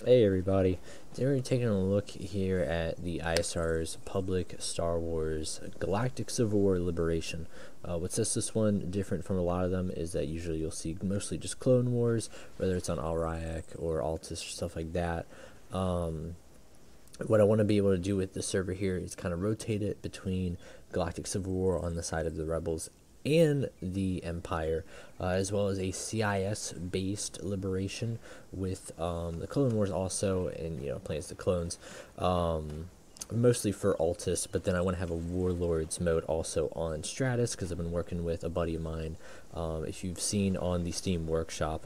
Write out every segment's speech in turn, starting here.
Hey everybody, today we're taking a look here at the ISR's public Star Wars Galactic Civil War Liberation. What sets this one different from a lot of them is that usually you'll see mostly just Clone Wars, whether it's on Alriac or Altus or stuff like that. What I want to be able to do with the server here is kind of rotate it between Galactic Civil War on the side of the Rebels and the Empire, as well as a CIS-based liberation with the Clone Wars also, and playing as the clones, mostly for Altus. But then I want to have a Warlords mode also on Stratus because I've been working with a buddy of mine. If you've seen on the Steam Workshop,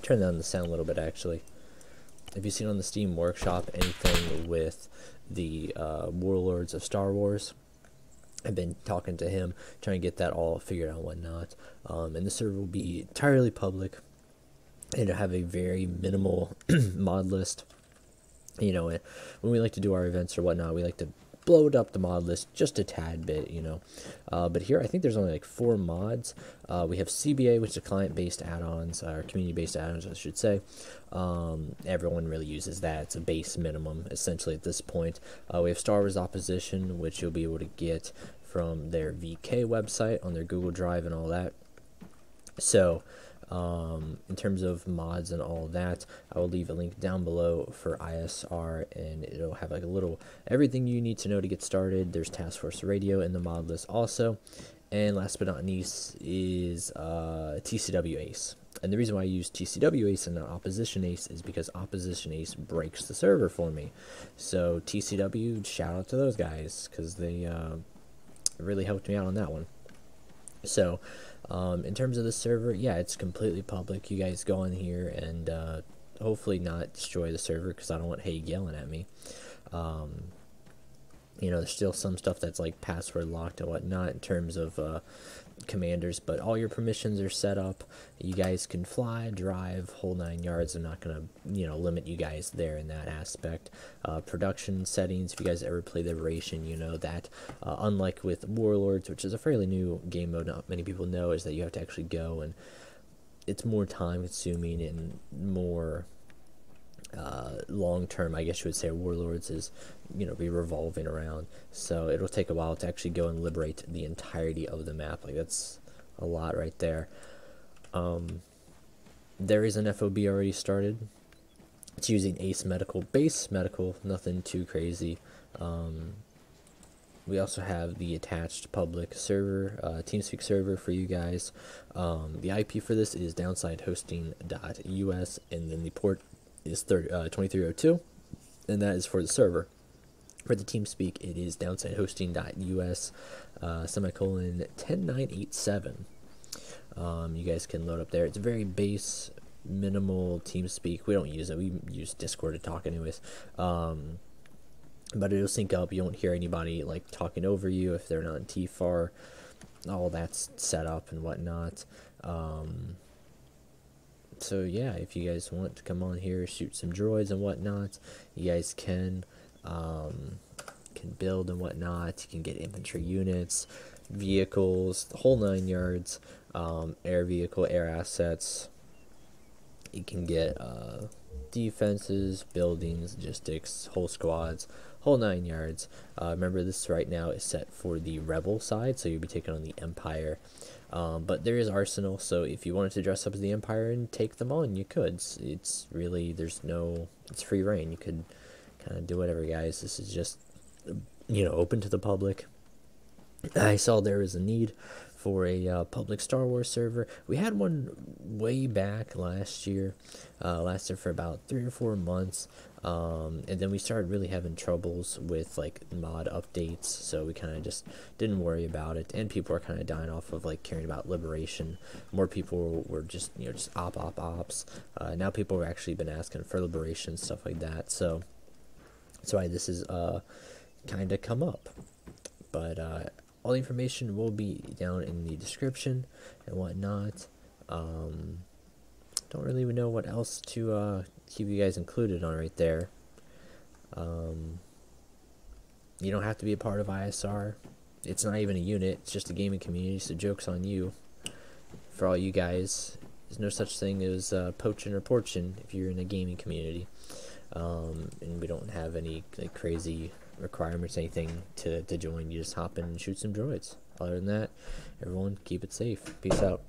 turn down the sound a little bit actually. If you've seen on the Steam Workshop anything with the Warlords of Star Wars, I've been talking to him, trying to get that all figured out and whatnot. And the server will be entirely public, and it'll have a very minimal mod list. When we like to do our events or whatnot, we like to blow it up the mod list just a tad bit, but here I think there's only like 4 mods. We have CBA, which is client-based add-ons, or community-based add-ons I should say. Everyone really uses that. It's a base minimum essentially at this point. We have Star Wars Opposition, which you'll be able to get from their VK website on their Google Drive and all that. So in terms of mods and all that, I will leave a link down below for ISR, and it'll have like a little everything you need to know to get started. There's Task Force Radio in the mod list also, and last but not least is TCW Ace. And the reason why I use TCW Ace and not Opposition Ace is because Opposition Ace breaks the server for me. So TCW, shout out to those guys because they really helped me out on that one. So in terms of the server, yeah, it's completely public. You guys go in here and hopefully not destroy the server because I don't want Haig yelling at me. There's still some stuff that's like password locked and whatnot in terms of commanders, but all your permissions are set up. You guys can fly, drive, whole 9 yards. I'm not gonna limit you guys there in that aspect. Production settings, if you guys ever play Liberation, you know that unlike with Warlords, which is a fairly new game mode not many people know, is that you have to actually go, and it's more time consuming and more long term, I guess you would say. Warlords is be revolving around, so it'll take a while to actually go and liberate the entirety of the map. Like, that's a lot right there. There is an FOB already started. It's using Ace Medical, base medical, nothing too crazy. We also have the attached public server, Teamspeak server for you guys. The IP for this is downsidehosting.us, and then the port is 2302, and that is for the server. For the TeamSpeak, it is downsidehosting.us semicolon 10987. You guys can load up there. It's a very base, minimal TeamSpeak. We don't use it. We use Discord to talk anyways. But it'll sync up. You won't hear anybody like talking over you if they're not in TFAR. All that's set up and whatnot. So yeah, if you guys want to come on here, shoot some droids and whatnot, you guys can build and whatnot. You can get infantry units, vehicles, the whole 9 yards, air vehicle, air assets. You can get defenses, buildings, logistics, whole squads, whole 9 yards. Remember, this right now is set for the rebel side, so you'll be taking on the Empire. But there is Arsenal, so if you wanted to dress up as the Empire and take them on, you could. It's really, it's free reign. You could kind of do whatever, guys. This is just, open to the public. I saw there was a need for a public Star Wars server. We had one way back last year, lasted for about 3 or 4 months, and then we started really having troubles with like mod updates, so we kind of just didn't worry about it, and people are kind of dying off of like caring about Liberation. More people were just just ops. Now people have actually been asking for Liberation, stuff like that, so that's why this is kind of come up. But all the information will be down in the description and whatnot. Don't really even know what else to keep you guys included on right there. You don't have to be a part of ISR. It's not even a unit. It's just a gaming community, so joke's on you. For all you guys There's no such thing as poaching or porching if you're in a gaming community. And we don't have any like crazy requirements, anything to join. You just hop in and shoot some droids. Other than that, everyone keep it safe. Peace out.